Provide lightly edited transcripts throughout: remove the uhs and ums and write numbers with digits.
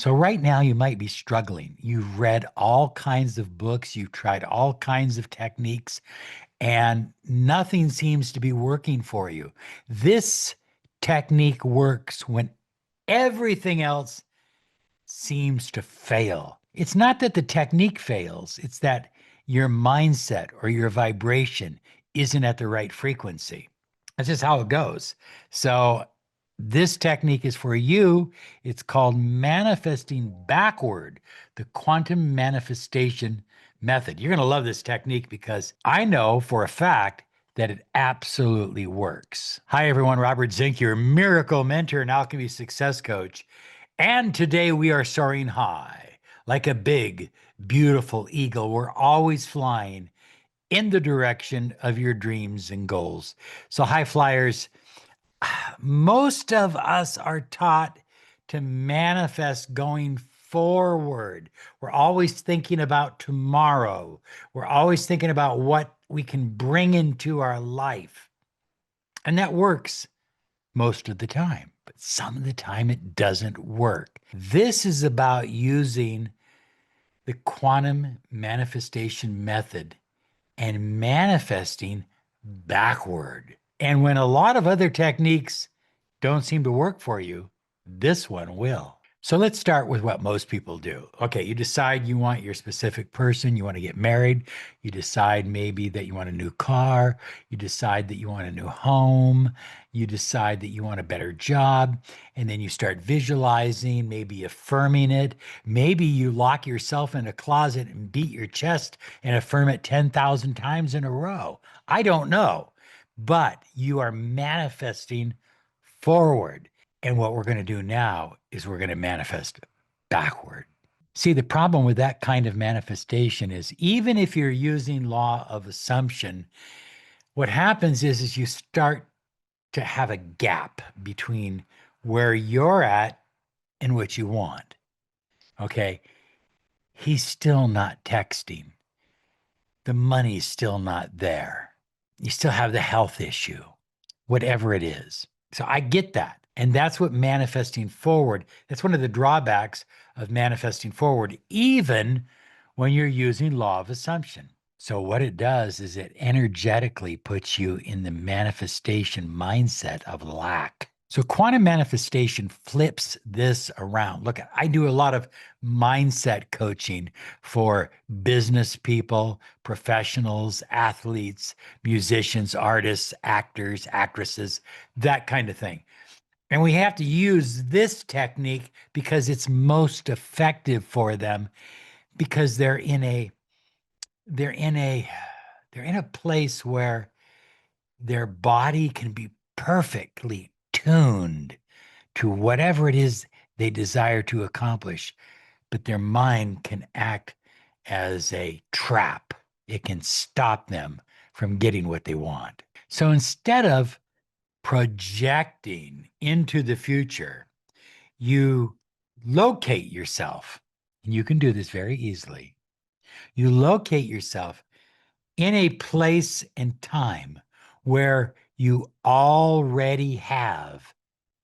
So right now you might be struggling. You've read all kinds of books, you've tried all kinds of techniques, and nothing seems to be working for you. This technique works when everything else seems to fail. It's not that the technique fails, it's that your mindset or your vibration isn't at the right frequency. That's just how it goes. So, this technique is for you. It's called manifesting backward, the quantum manifestation method. You're going to love this technique because I know for a fact that it absolutely works. Hi, everyone. Robert Zink, your miracle mentor and alchemy success coach. And today we are soaring high like a big, beautiful eagle. We're always flying in the direction of your dreams and goals. So, high flyers, most of us are taught to manifest going forward. We're always thinking about tomorrow. We're always thinking about what we can bring into our life. And that works most of the time, but some of the time it doesn't work. This is about using the quantum manifestation method and manifesting backward. And when a lot of other techniques don't seem to work for you, this one will. So let's start with what most people do. Okay, you decide you want your specific person, you want to get married, you decide maybe that you want a new car, you decide that you want a new home, you decide that you want a better job, and then you start visualizing, maybe affirming it. Maybe you lock yourself in a closet and beat your chest and affirm it 10,000 times in a row. I don't know, but you are manifesting forward. And what we're going to do now is we're going to manifest backward. See, the problem with that kind of manifestation is even if you're using law of assumption, what happens is you start to have a gap between where you're at and what you want. Okay. He's still not texting. The money's still not there. You still have the health issue, whatever it is. So I get that. And that's what manifesting forward, that's one of the drawbacks of manifesting forward, even when you're using law of assumption. So what it does is it energetically puts you in the manifestation mindset of lack. So quantum manifestation flips this around. Look, I do a lot of mindset coaching for business people, professionals, athletes, musicians, artists, actors, actresses, that kind of thing. And we have to use this technique because it's most effective for them because they're in a they're in a place where their body can be perfectly tuned to whatever it is they desire to accomplish, but their mind can act as a trap. It can stop them from getting what they want. So instead of projecting into the future, you locate yourself, and you can do this very easily. You locate yourself in a place and time where you already have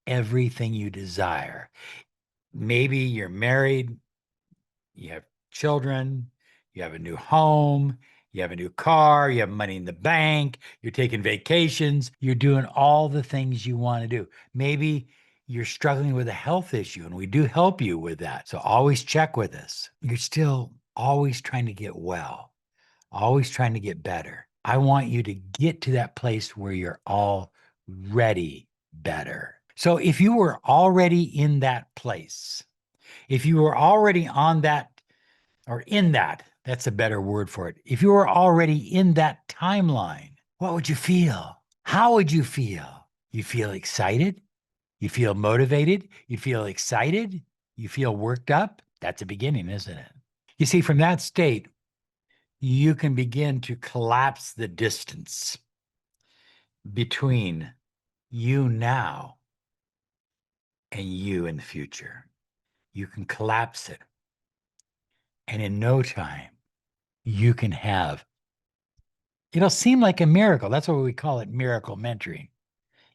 everything you desire. Maybe you're married, you have children, you have a new home, you have a new car, you have money in the bank, you're taking vacations, you're doing all the things you want to do. Maybe you're struggling with a health issue, and we do help you with that. So always check with us. You're still always trying to get well, always trying to get better. I want you to get to that place where you're already better. So if you were already in that place, if you were already on that or in that, that's a better word for it. If you were already in that timeline, what would you feel? How would you feel? You feel excited? You feel motivated? You feel excited? You feel worked up? That's a beginning, isn't it? You see, from that state, you can begin to collapse the distance between you now and you in the future. You can collapse it. And in no time, you can have, it'll seem like a miracle. That's why we call it miracle mentoring.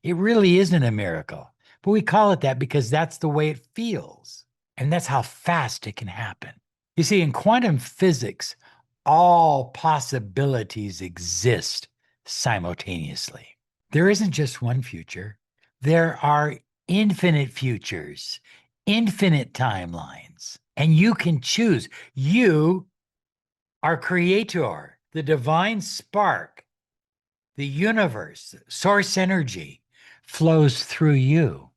It really isn't a miracle, but we call it that because that's the way it feels. And that's how fast it can happen. You see, in quantum physics, all possibilities exist simultaneously. There isn't just one future, there are infinite futures, infinite timelines, and you can choose. You are creator, the divine spark, the universe, source energy flows through you,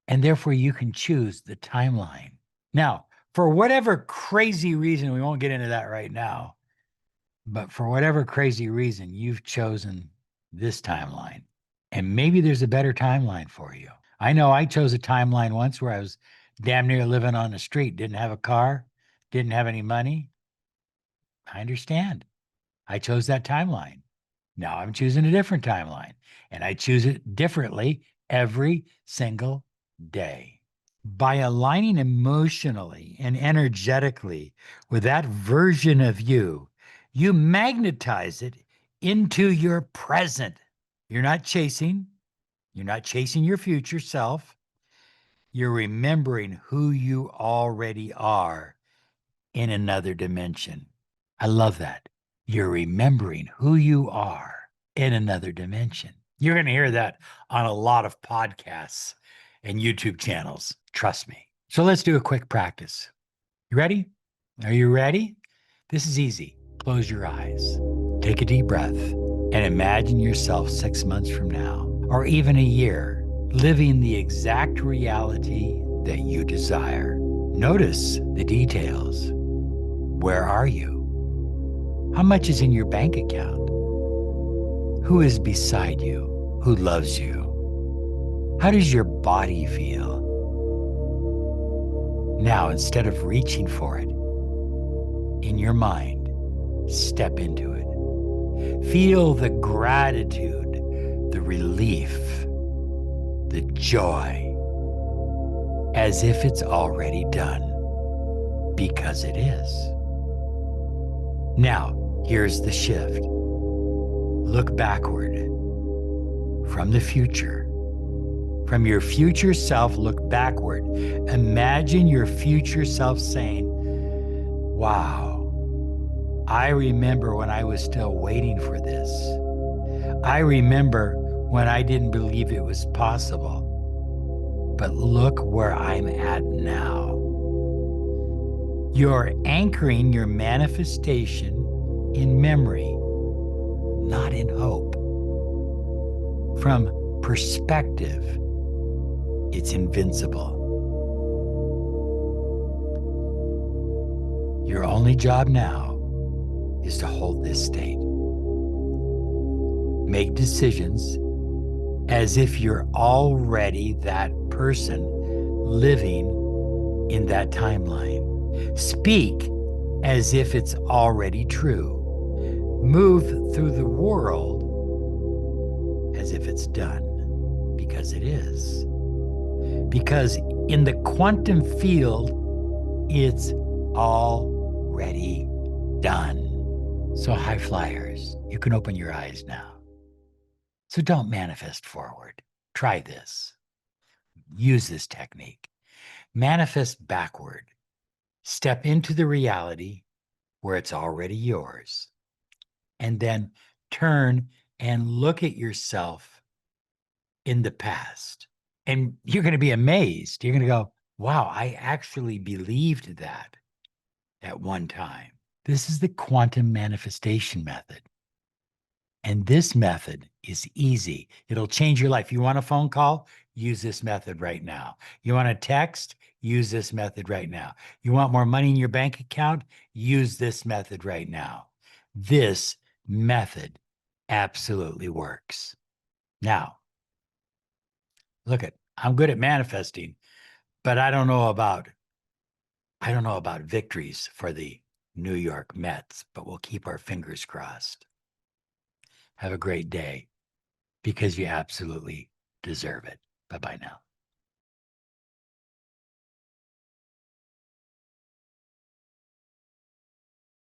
and therefore you can choose the timeline. Now, for whatever crazy reason, we won't get into that right now, but for whatever crazy reason, you've chosen this timeline. And maybe there's a better timeline for you. I know I chose a timeline once where I was damn near living on the street, didn't have a car, didn't have any money. I understand. I chose that timeline. Now I'm choosing a different timeline, and I choose it differently every single day. By aligning emotionally and energetically with that version of you, you magnetize it into your present. You're not chasing, you're not chasing your future self. You're remembering who you already are in another dimension. I love that. You're remembering who you are in another dimension. You're going to hear that on a lot of podcasts and YouTube channels. Trust me. So let's do a quick practice. You ready? Are you ready? This is easy. Close your eyes. Take a deep breath and imagine yourself 6 months from now, or even a year, living the exact reality that you desire. Notice the details. Where are you? How much is in your bank account? Who is beside you? Who loves you? How does your body feel? Now, instead of reaching for it, in your mind, step into it. Feel the gratitude, the relief, the joy, as if it's already done, because it is. Now, here's the shift. Look backward from the future. From your future self, look backward. Imagine your future self saying, wow, I remember when I was still waiting for this. I remember when I didn't believe it was possible. But look where I'm at now. You're anchoring your manifestation in memory, not in hope. From perspective, it's invincible. Your only job now is to hold this state. Make decisions as if you're already that person living in that timeline. Speak as if it's already true. Move through the world as if it's done, because it is. Because in the quantum field, it's already done. So high flyers, you can open your eyes now. So don't manifest forward. Try this. Use this technique. Manifest backward. Step into the reality where it's already yours. And then turn and look at yourself in the past. And you're going to be amazed. You're going to go, wow, I actually believed that at one time. This is the quantum manifestation method. And this method is easy. It'll change your life. You want a phone call? Use this method right now. You want a text? Use this method right now. You want more money in your bank account? Use this method right now. This method absolutely works. Now, I'm good at manifesting, but I don't know about victories for the New York Mets, but we'll keep our fingers crossed. Have a great day, because you absolutely deserve it. Bye-bye now.